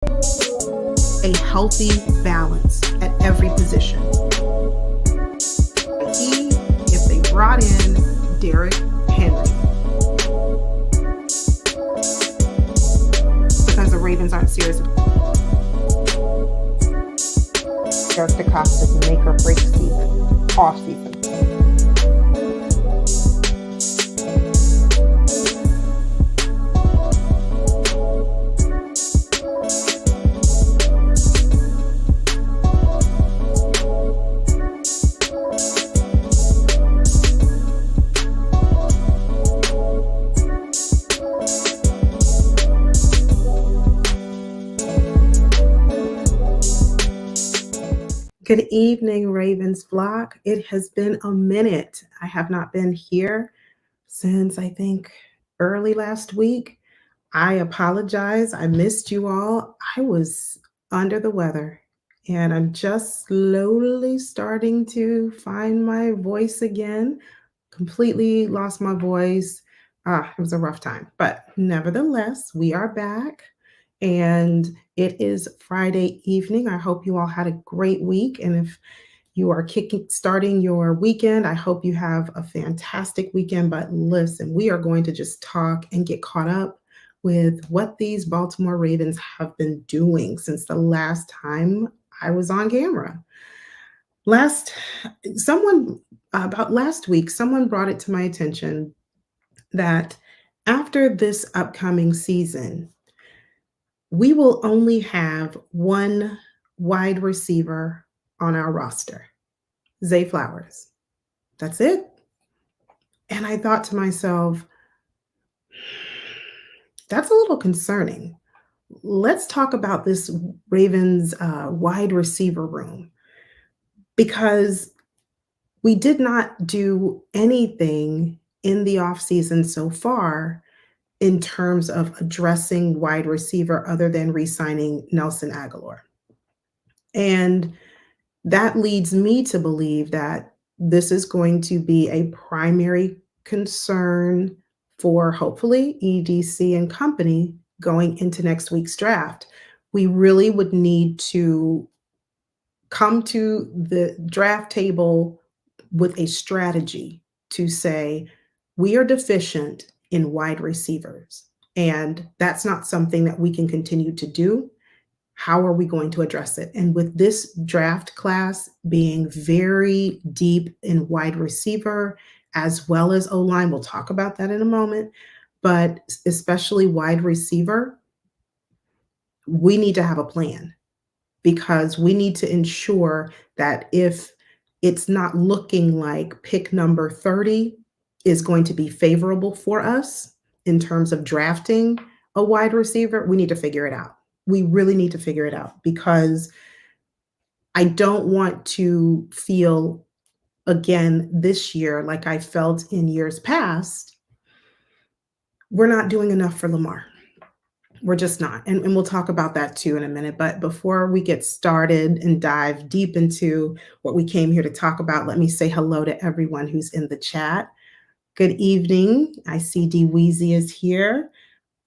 a healthy balance at every position. Key if they brought in Derrick Henry because the Ravens aren't serious. Dirk DeCosta's make or break season, off season. Good evening, Ravens flock. It has been a minute. I have not been here since I think early last week. I apologize. I missed you all. I was under the weather and I'm just slowly starting to find my voice again. Completely lost my voice. It was a rough time, but nevertheless, we are back and it is Friday evening. I hope you all had a great week. And if you are starting your weekend, I hope you have a fantastic weekend. But listen, we are going to just talk and get caught up with what these Baltimore Ravens have been doing since the last time I was on camera. Last week, someone brought it to my attention that after this upcoming season, we will only have one wide receiver on our roster, Zay Flowers. That's it. And I thought to myself, that's a little concerning. Let's talk about this Ravens wide receiver room because we did not do anything in the offseason so far in terms of addressing wide receiver other than re-signing Nelson Aguilar. And that leads me to believe that this is going to be a primary concern for hopefully EDC and company going into next week's draft. We really would need to come to the draft table with a strategy to say, we are deficient in wide receivers, and that's not something that we can continue to do. How are we going to address it? And with this draft class being very deep in wide receiver as well as O-line, we'll talk about that in a moment, but especially wide receiver, we need to have a plan because we need to ensure that if it's not looking like pick number 30 is going to be favorable for us in terms of drafting a wide receiver, we need to figure it out. We really need to figure it out because I don't want to feel again this year like I felt in years past. We're not doing enough for Lamar. We're just not. And we'll talk about that too in a minute. But before we get started and dive deep into what we came here to talk about, let me say hello to everyone who's in the chat. Good evening. I see D Weezy is here.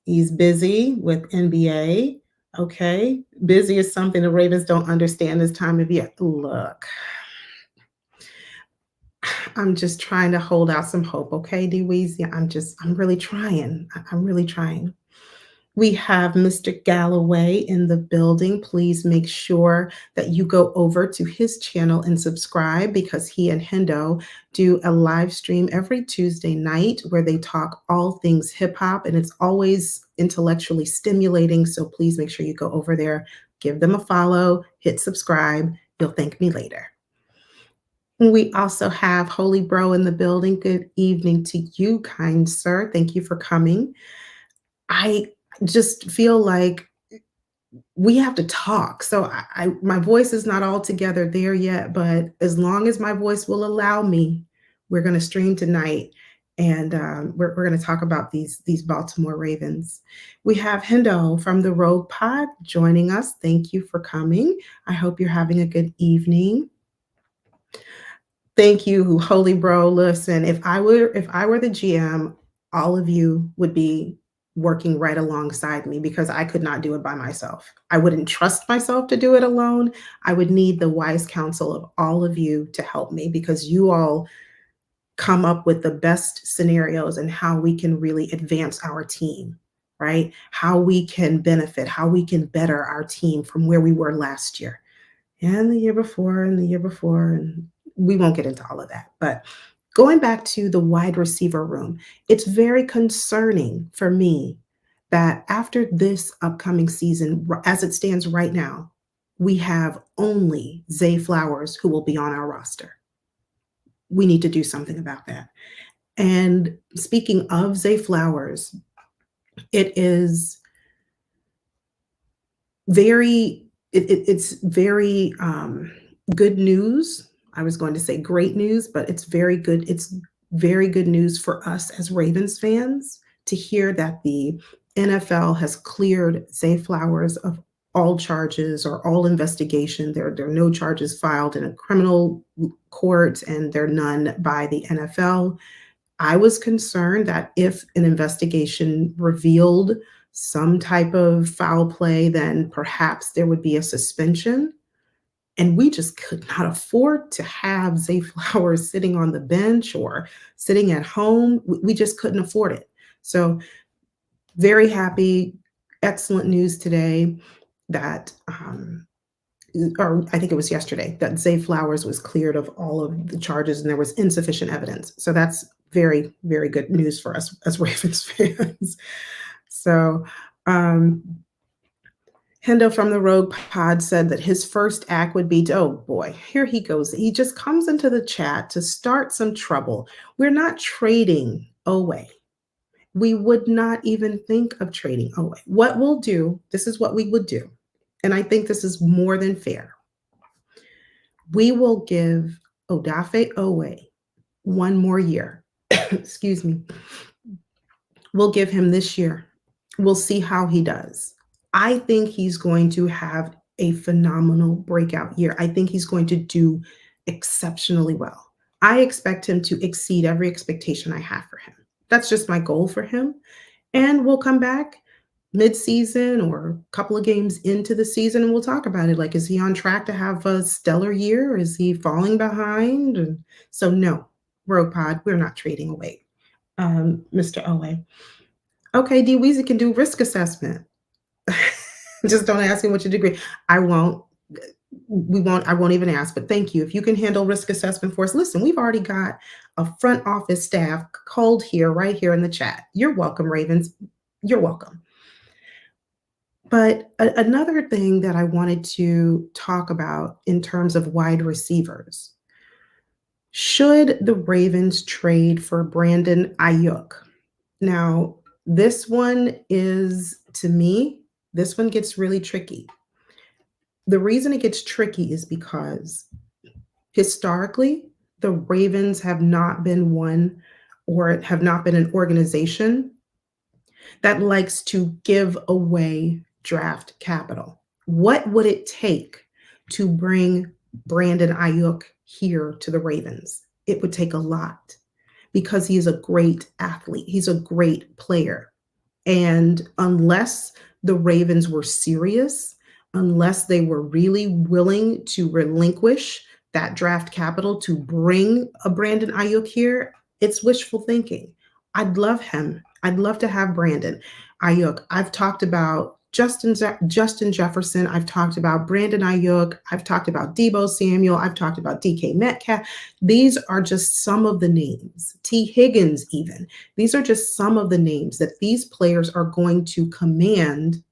He's busy with NBA. Okay. Busy is something the Ravens don't understand this time of year. Look, I'm just trying to hold out some hope. Okay, D Weezy. I'm really trying. I'm really trying. We have Mr. Galloway in the building. Please make sure that you go over to his channel and subscribe because he and Hendo do a live stream every Tuesday night where they talk all things hip hop, and it's always intellectually stimulating. So please make sure you go over there, give them a follow, hit subscribe. You'll thank me later. We also have Holy Bro in the building. Good evening to you, kind sir. Thank you for coming. I just feel like we have to talk. So my voice is not all together there yet, but as long as my voice will allow me, we're going to stream tonight, and we're going to talk about these Baltimore Ravens. We have Hendo from the Rogue Pod joining us. Thank you for coming. I hope you're having a good evening. Thank you, Holy Bro. Listen, if I were the GM, all of you would be working right alongside me because I could not do it by myself. I wouldn't trust myself to do it alone. I would need the wise counsel of all of you to help me because you all come up with the best scenarios and how we can really advance our team, right? How we can benefit, how we can better our team from where we were last year and the year before and the year before. And we won't get into all of that. But going back to the wide receiver room, it's very concerning for me that after this upcoming season, as it stands right now, we have only Zay Flowers who will be on our roster. We need to do something about that. And speaking of Zay Flowers, it is it's very good news. I was going to say great news, but it's very good. It's very good news for us as Ravens fans to hear that the NFL has cleared Zay Flowers of all charges or all investigation. There are no charges filed in a criminal court, and there are none by the NFL. I was concerned that if an investigation revealed some type of foul play, then perhaps there would be a suspension. And we just could not afford to have Zay Flowers sitting on the bench or sitting at home. We just couldn't afford it. So, very happy, excellent news today that or I think it was yesterday, that Zay Flowers was cleared of all of the charges and there was insufficient evidence. So that's very, very good news for us as Ravens fans. So, um, Hendo from the Rogue Pod said that his first act would be, oh boy, here he goes. He just comes into the chat to start some trouble. We're not trading away. We would not even think of trading away. What we'll do, this is what we would do. And I think this is more than fair. We will give Odafe Owe one more year. Excuse me. We'll give him this year. We'll see how he does. I think he's going to have a phenomenal breakout year. I think he's going to do exceptionally well. I expect him to exceed every expectation I have for him. That's just my goal for him. And we'll come back mid-season or a couple of games into the season and we'll talk about it. Like, is he on track to have a stellar year? Is he falling behind? And so no, Rogue Pod, we're not trading away. Mr. Owe. Okay, D Weezy can do risk assessment. Just don't ask me what your degree. I won't. I won't even ask, but thank you. If you can handle risk assessment for us, listen, we've already got a front office staff called here, right here in the chat. You're welcome, Ravens. You're welcome. But another thing that I wanted to talk about in terms of wide receivers, should the Ravens trade for Brandon Ayuk? Now, this one is, to me, this one gets really tricky. The reason it gets tricky is because historically, the Ravens have not been one or have not been an organization that likes to give away draft capital. What would it take to bring Brandon Ayuk here to the Ravens? It would take a lot because he is a great athlete. He's a great player. And unless the Ravens were serious, unless they were really willing to relinquish that draft capital to bring a Brandon Ayuk here, it's wishful thinking. I'd love him. I'd love to have Brandon Ayuk. I've talked about Justin Jefferson. I've talked about Brandon Ayuk. I've talked about Deebo Samuel. I've talked about DK Metcalf. These are just some of the names. T. Higgins even. These are just some of the names that these players are going to command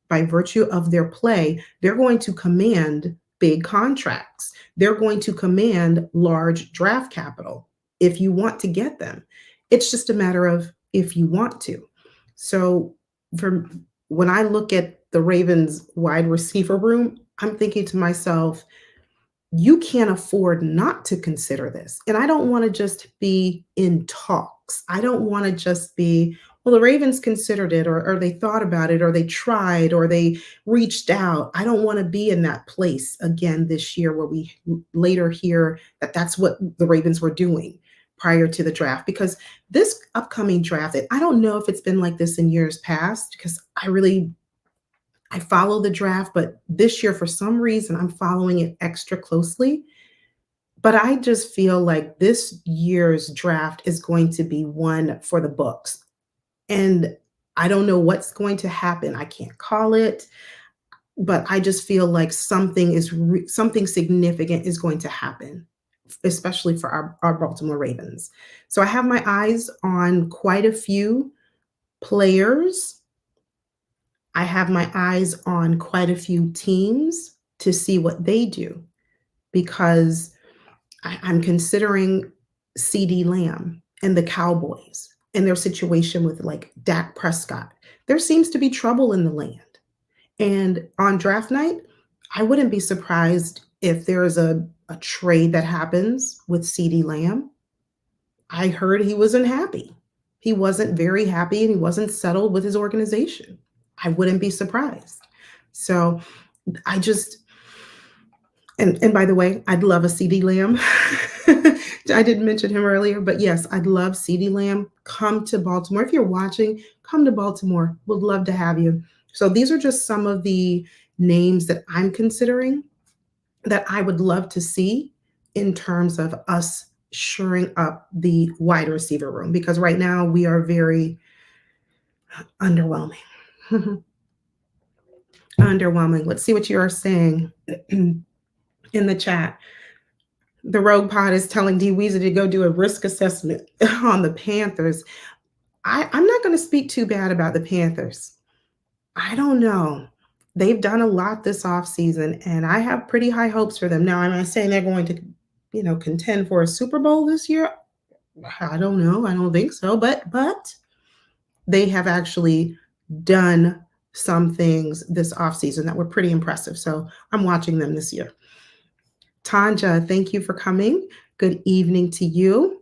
by virtue of their play. They're going to command big contracts. They're going to command large draft capital if you want to get them. It's just a matter of if you want to. So when I look at the Ravens wide receiver room, I'm thinking to myself, you can't afford not to consider this. And I don't want to just be in talks. I don't want to just be, well, the Ravens considered it, or they thought about it, or they tried, or they reached out. I don't want to be in that place again this year where we later hear that that's what the Ravens were doing. prior to the draft because this upcoming draft, I don't know if it's been like this in years past because I follow the draft, but this year for some reason I'm following it extra closely. But I just feel like this year's draft is going to be one for the books. And I don't know what's going to happen. I can't call it, but I just feel like something significant is going to happen, especially for our Baltimore Ravens. So I have my eyes on quite a few players. I have my eyes on quite a few teams to see what they do because I'm considering CD Lamb and the Cowboys and their situation with like Dak Prescott. There seems to be trouble in the land. And on draft night, I wouldn't be surprised if there's a trade that happens with CD Lamb. I heard he wasn't happy. He wasn't very happy and he wasn't settled with his organization. I wouldn't be surprised. So I just and by the way, I'd love a CD Lamb. I didn't mention him earlier, but yes, I'd love CD Lamb. Come to Baltimore. If you're watching, come to Baltimore. Would love to have you. So these are just some of the names that I'm considering that I would love to see in terms of us shoring up the wide receiver room because right now we are very underwhelming. Underwhelming. Let's see what you are saying in the chat. The Rogue Pod is telling D Weezer to go do a risk assessment on the Panthers. I'm not going to speak too bad about the Panthers. I don't know. They've done a lot this offseason, and I have pretty high hopes for them. Now, am I saying they're going to, contend for a Super Bowl this year? I don't know. I don't think so. But they have actually done some things this offseason that were pretty impressive. So I'm watching them this year. Tanja, thank you for coming. Good evening to you.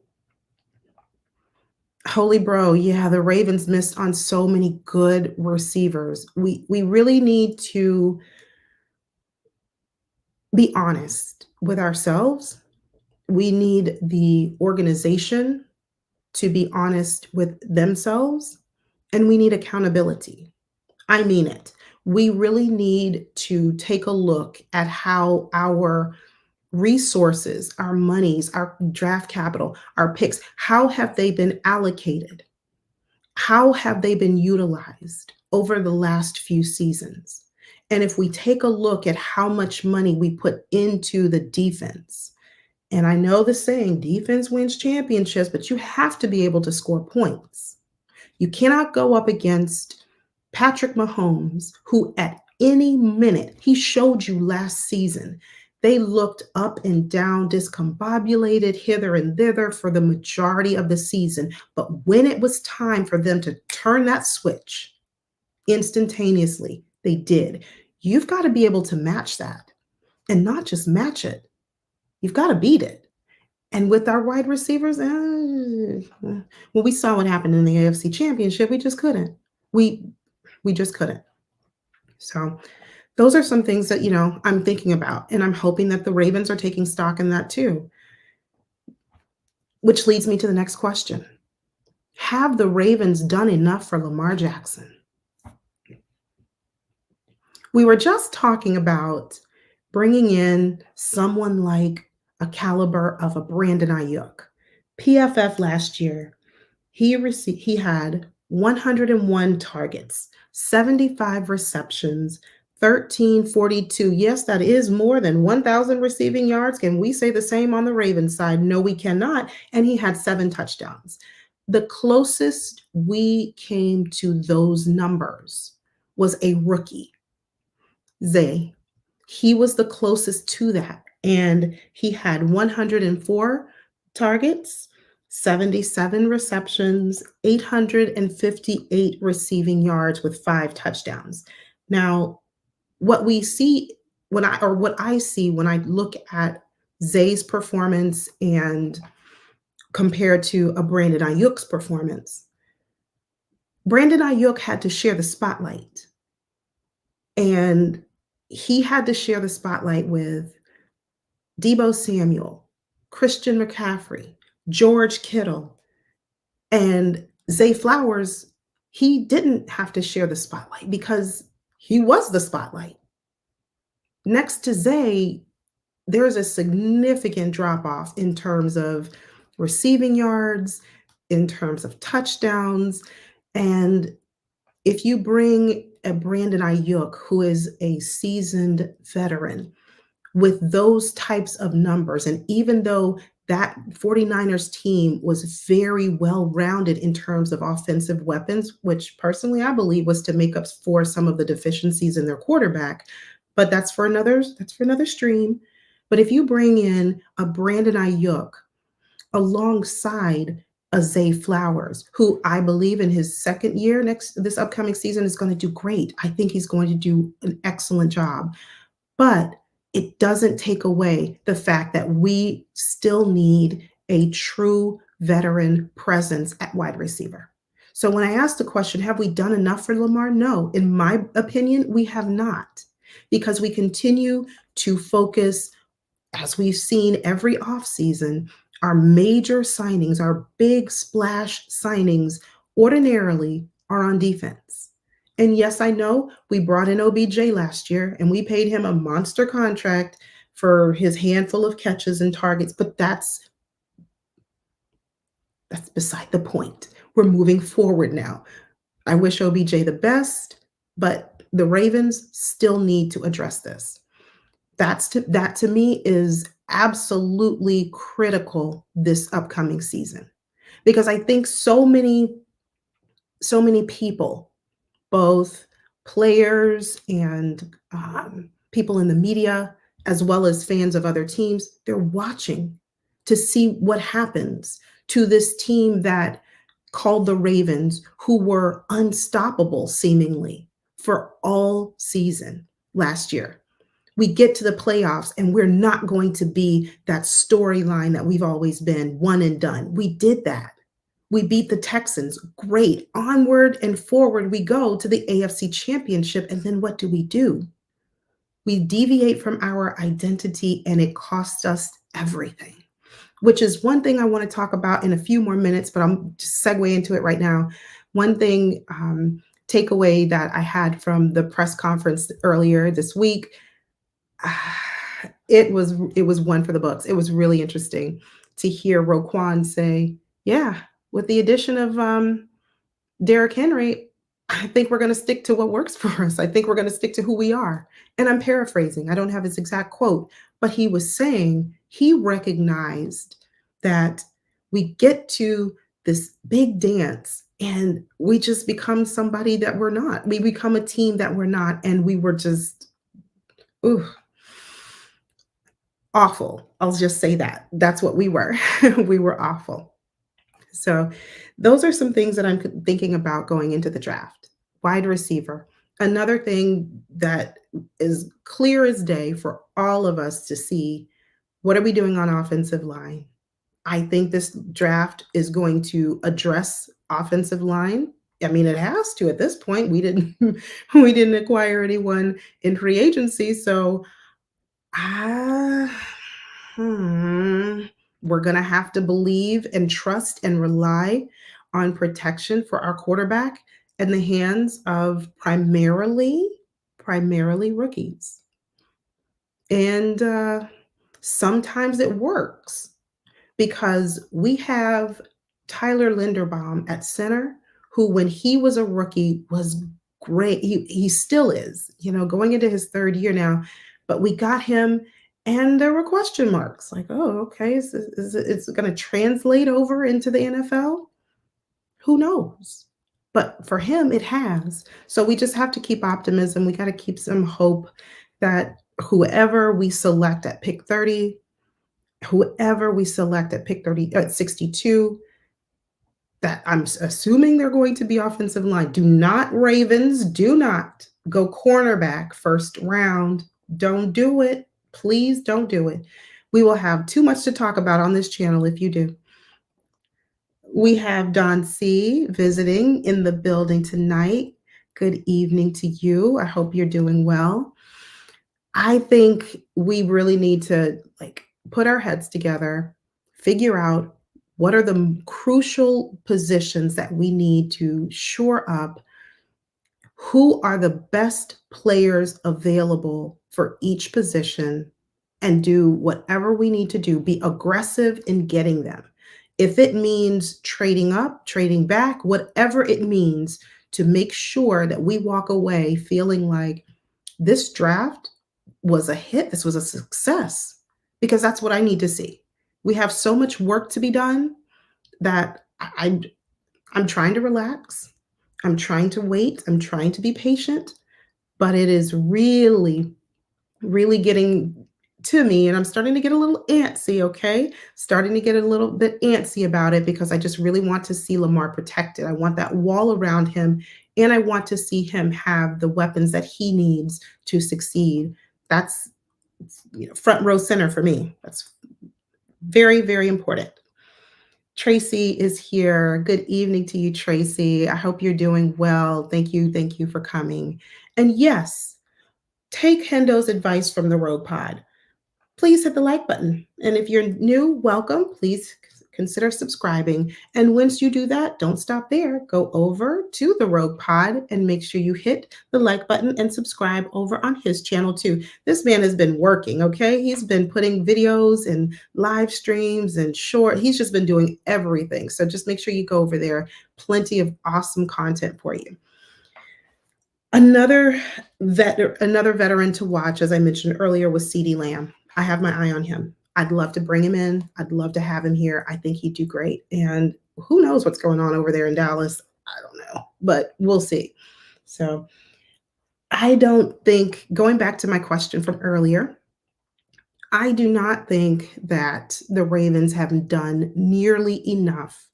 Holy bro, yeah, the Ravens missed on so many good receivers. We really need to be honest with ourselves. We need the organization to be honest with themselves, and we need accountability. I mean it. We really need to take a look at how our resources, our monies, our draft capital, our picks, how have they been allocated? How have they been utilized over the last few seasons? And if we take a look at how much money we put into the defense, and I know the saying, defense wins championships, but you have to be able to score points. You cannot go up against Patrick Mahomes, who at any minute, he showed you last season, they looked up and down, discombobulated hither and thither for the majority of the season. But when it was time for them to turn that switch instantaneously, they did. You've got to be able to match that and not just match it. You've got to beat it. And with our wide receivers, well, we saw what happened in the AFC Championship. We just couldn't. We just couldn't. So those are some things that, I'm thinking about, and I'm hoping that the Ravens are taking stock in that too. Which leads me to the next question. Have the Ravens done enough for Lamar Jackson? We were just talking about bringing in someone like a caliber of a Brandon Ayuk. PFF last year, he had 101 targets, 75 receptions, 1342. Yes, that is more than 1,000 receiving yards. Can we say the same on the Ravens side? No, we cannot. And he had 7 touchdowns. The closest we came to those numbers was a rookie, Zay. He was the closest to that. And he had 104 targets, 77 receptions, 858 receiving yards with 5 touchdowns. Now, what I see when I look at Zay's performance and compared to a Brandon Ayuk's performance, Brandon Ayuk had to share the spotlight. And he had to share the spotlight with Deebo Samuel, Christian McCaffrey, George Kittle, and Zay Flowers, he didn't have to share the spotlight because he was the spotlight. Next to Zay, there's a significant drop off in terms of receiving yards, in terms of touchdowns. And if you bring a Brandon Ayuk, who is a seasoned veteran, with those types of numbers, and even though that 49ers team was very well rounded in terms of offensive weapons, which personally I believe was to make up for some of the deficiencies in their quarterback, but that's for another stream. But if you bring in a Brandon Ayuk alongside a Zay Flowers, who I believe in his second year next this upcoming season is going to do great. I think he's going to do an excellent job. But it doesn't take away the fact that we still need a true veteran presence at wide receiver. So when I asked the question, have we done enough for Lamar? No, in my opinion, we have not, because we continue to focus, as we've seen every offseason, our major signings, our big splash signings ordinarily are on defense. And yes, I know we brought in OBJ last year and we paid him a monster contract for his handful of catches and targets, but that's beside the point. We're moving forward now. I wish OBJ the best, but the Ravens still need to address this. That to me is absolutely critical this upcoming season, because I think so many people, both players and people in the media, as well as fans of other teams, they're watching to see what happens to this team that called the Ravens, who were unstoppable seemingly for all season last year. We get to the playoffs and we're not going to be that storyline that we've always been, one and done. We did that. We beat the Texans. Great. Onward and forward we go to the AFC Championship. And then what do? We deviate from our identity and it costs us everything, which is one thing I want to talk about in a few more minutes, but I'm just segue into it right now. One thing, takeaway that I had from the press conference earlier this week, it was one for the books. It was really interesting to hear Roquan say, "Yeah, with the addition of Derrick Henry, I think we're going to stick to what works for us. I think we're going to stick to who we are." And I'm paraphrasing. I don't have his exact quote, but he was saying he recognized that we get to this big dance and we just become somebody that we're not. We become a team that we're not, and we were just, ooh, awful. I'll just say that. That's what we were. We were awful. So, those are some things that I'm thinking about going into the draft. Wide receiver. Another thing that is clear as day for all of us to see, what are we doing on offensive line? I think this draft is going to address offensive line. I mean, it has to at this point. We didn't we didn't acquire anyone in free agency, so Ah, hmm, we're gonna have to believe and trust and rely on protection for our quarterback in the hands of primarily rookies. And sometimes it works because we have Tyler Linderbaum at center, who, when he was a rookie, was great. He still is, going into his third year now. But we got him, and there were question marks, like, oh, okay, is it going to translate over into the NFL? Who knows? But for him, it has. So we just have to keep optimism. We got to keep some hope that whoever we select at pick 30, whoever we select at pick 30, at 62, that I'm assuming they're going to be offensive line. Do not, Ravens, do not go cornerback first round. Don't do it. Please don't do it. We will have too much to talk about on this channel if you do. We have Don C visiting in the building tonight. Good evening to you. I hope you're doing well. I think we really need to put our heads together, figure out What are the crucial positions that we need to shore up? Who are the best players available for each position, and do whatever we need to do, be aggressive in getting them. If it means trading up, trading back, whatever it means, to make sure that we walk away feeling like this draft was a hit, this was a success, because that's what I need to see. We have so much work to be done that I'm trying to relax. I'm trying to wait. I'm trying to be patient, but it is really, really getting to me. And I'm starting to get a little antsy, okay? Starting to get a little bit antsy about it because I just really want to see Lamar protected. I want that wall around him, and I want to see him have the weapons that he needs to succeed. That's, front row center for me. That's very, very important. Tracy is here. Good evening to you, Tracy. I hope you're doing well. Thank you. Thank you for coming. And yes, take Hendo's advice from the Rogue Pod. Please hit the like button. And if you're new, welcome. Please consider subscribing. And once you do that, don't stop there. Go over to the Rogue Pod and make sure you hit the like button and subscribe over on his channel too. This man has been working, okay? He's been putting videos and live streams and short. He's just been doing everything. So just make sure you go over there. Plenty of awesome content for you. Another veteran to watch, as I mentioned earlier, was CeeDee Lamb. I have my eye on him. I'd love to bring him in. I'd love to have him here. I think he'd do great. And who knows what's going on over there in Dallas? I don't know, but we'll see. So I don't think, going back to my question from earlier, I do not think that the Ravens have done nearly enough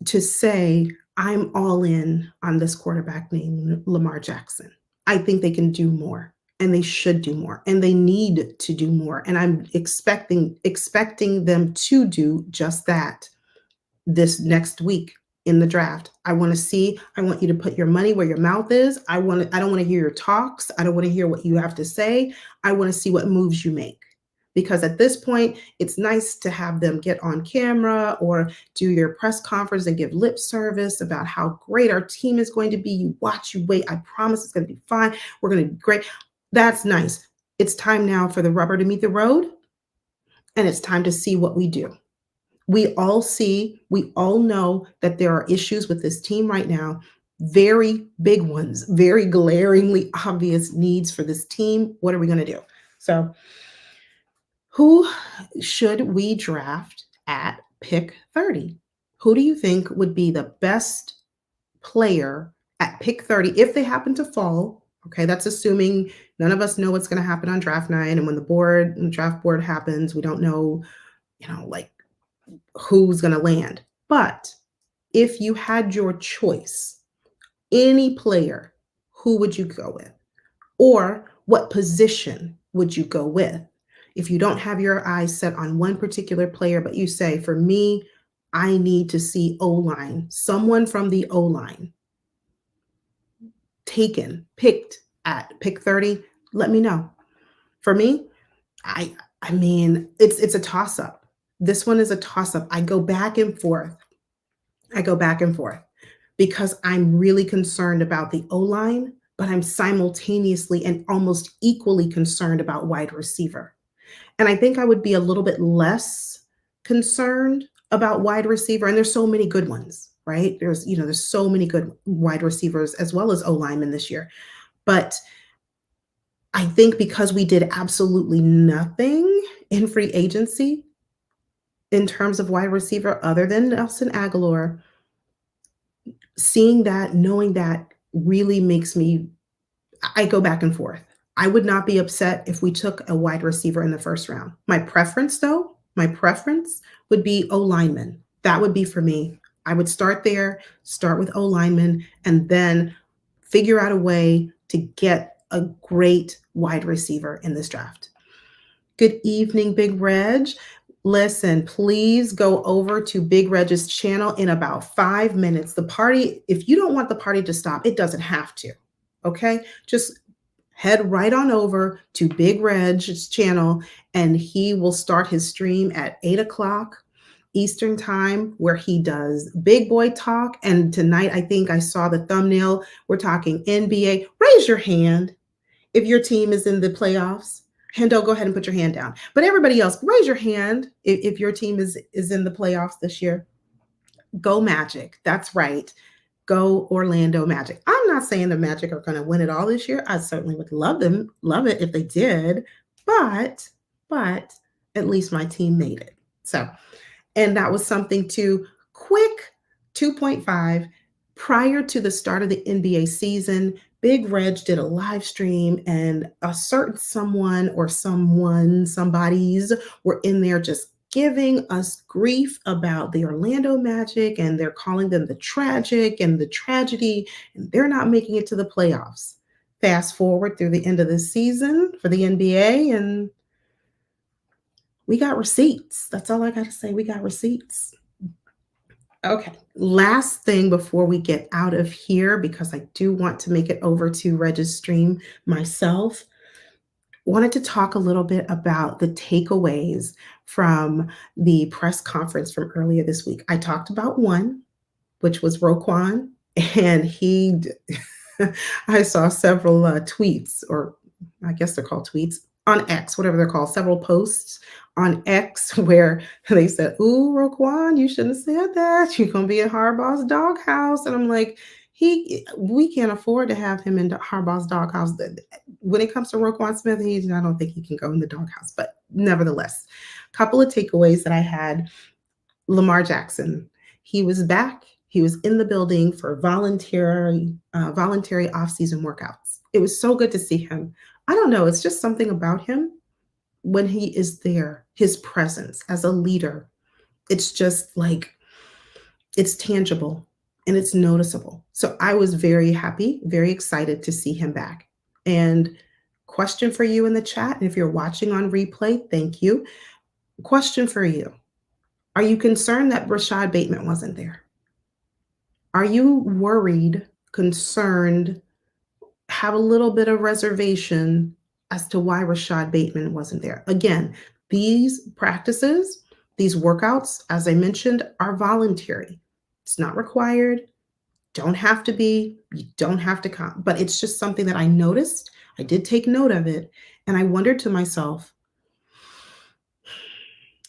to say, I'm all in on this quarterback named Lamar Jackson. I think they can do more, and they should do more, and they need to do more. And I'm expecting them to do just that this next week in the draft. I want you to put your money where your mouth is. I don't want to hear your talks. I don't want to hear what you have to say. I want to see what moves you make. Because at this point, it's nice to have them get on camera or do your press conference and give lip service about how great our team is going to be. You watch, you wait. I promise it's going to be fine. We're going to be great. That's nice. It's time now for the rubber to meet the road, and it's time to see what we do. We all know that there are issues with this team right now, very big ones, very glaringly obvious needs for this team. What are we going to do? So, who should we draft at pick 30? Who do you think would be the best player at pick 30 if they happen to fall? Okay, that's assuming none of us know what's going to happen on draft night. And when the draft board happens, we don't know, like who's going to land. But if you had your choice, any player, who would you go with? Or what position would you go with? If you don't have your eyes set on one particular player, but you say, for me, I need to see O-line, someone from the O-line picked at pick 30, let me know. For me, I mean, it's a toss-up. This one is a toss-up. I go back and forth because I'm really concerned about the O-line, but I'm simultaneously and almost equally concerned about wide receiver. And I think I would be a little bit less concerned about wide receiver. And there's so many good ones, right? There's so many good wide receivers as well as O-linemen this year. But I think because we did absolutely nothing in free agency in terms of wide receiver other than Nelson Aguilar, seeing that, knowing that really makes I go back and forth. I would not be upset if we took a wide receiver in the first round. My preference would be O-lineman. That would be for me. I would start with O-lineman, and then figure out a way to get a great wide receiver in this draft. Good evening, Big Reg. Listen, please go over to Big Reg's channel in about 5 minutes. If you don't want the party to stop, it doesn't have to. Okay? Just head right on over to Big Reg's channel, and he will start his stream at 8 o'clock. Eastern time where he does big boy talk. And tonight, I think I saw the thumbnail. We're talking NBA. Raise your hand if your team is in the playoffs. Hendo, go ahead and put your hand down. But everybody else, raise your hand if your team is in the playoffs this year. Go Magic. That's right. Go Orlando Magic. I'm not saying the Magic are going to win it all this year. I certainly would love it if they did, but at least my team made it. So, and that was something to quick 2.5 prior to the start of the NBA season. Big Reg did a live stream, and a certain somebody's were in there just giving us grief about the Orlando Magic, and they're calling them the tragic and the tragedy, and they're not making it to the playoffs. Fast forward through the end of the season for the NBA, and we got receipts. That's all I got to say. We got receipts. Okay. Last thing before we get out of here, because I do want to make it over to Reg's stream myself, wanted to talk a little bit about the takeaways from the press conference from earlier this week. I talked about one, which was Roquan, and I saw several tweets, or I guess they're called tweets, on X, whatever they're called, several posts on X where they said, "Ooh, Roquan, you shouldn't have said that. You're gonna be in Harbaugh's doghouse." And I'm like, we can't afford to have him in Harbaugh's doghouse. When it comes to Roquan Smith, I don't think he can go in the doghouse. But nevertheless, a couple of takeaways that I had. Lamar Jackson, he was back. He was in the building for voluntary off-season workouts. It was so good to see him. I don't know. It's just something about him when he is there, his presence as a leader. It's just like, it's tangible and it's noticeable. So I was very happy, very excited to see him back. And question for you in the chat, and if you're watching on replay, thank you. Question for you. Are you concerned that Rashod Bateman wasn't there? Are you worried, concerned, have a little bit of reservation as to why Rashod Bateman wasn't there? Again, these practices, these workouts, as I mentioned, are voluntary. It's not required. Don't have to be. You don't have to come. But it's just something that I noticed. I did take note of it. And I wondered to myself,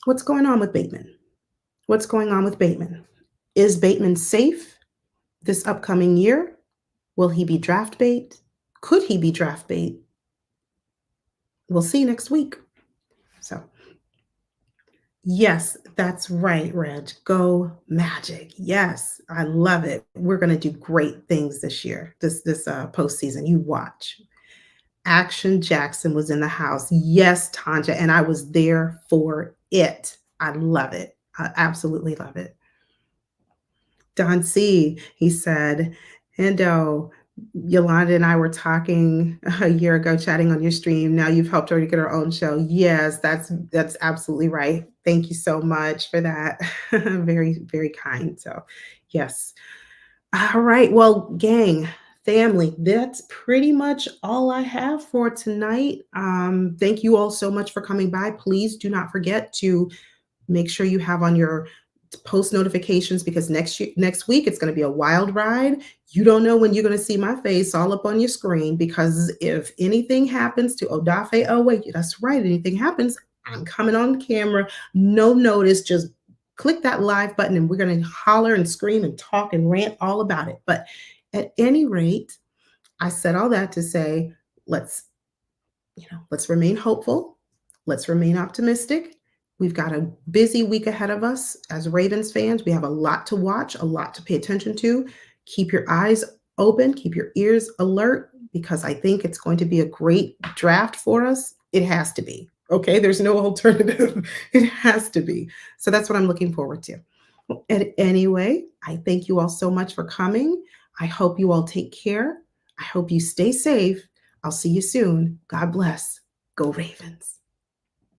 what's going on with Bateman? What's going on with Bateman? Is Bateman safe this upcoming year? Will he be draft bait? Could he be draft bait? We'll see next week. So, yes, that's right, Reg. Go Magic. Yes, I love it. We're going to do great things this year, this postseason. You watch. Action Jackson was in the house. Yes, Tanja, and I was there for it. I love it. I absolutely love it. Don C., he said, Hendo, Yolanda and I were talking a year ago, chatting on your stream. Now you've helped her to get her own show. Yes, that's absolutely right. Thank you so much for that. Very, very kind. So, yes. All right. Well, gang, family, that's pretty much all I have for tonight. Thank you all so much for coming by. Please do not forget to make sure you have on your post notifications, because next week it's going to be a wild ride. You don't know when you're going to see my face all up on your screen, because if anything happens to Odafe, oh wait, that's right, anything happens, I'm coming on camera, no notice, just click that live button and we're going to holler and scream and talk and rant all about it. But at any rate, I said all that to say, let's remain hopeful, let's remain optimistic. We've got a busy week ahead of us as Ravens fans. We have a lot to watch, a lot to pay attention to. Keep your eyes open, keep your ears alert, because I think it's going to be a great draft for us. It has to be. Okay, there's no alternative. It has to be. So that's what I'm looking forward to. And anyway, I thank you all so much for coming. I hope you all take care. I hope you stay safe. I'll see you soon. God bless. Go Ravens.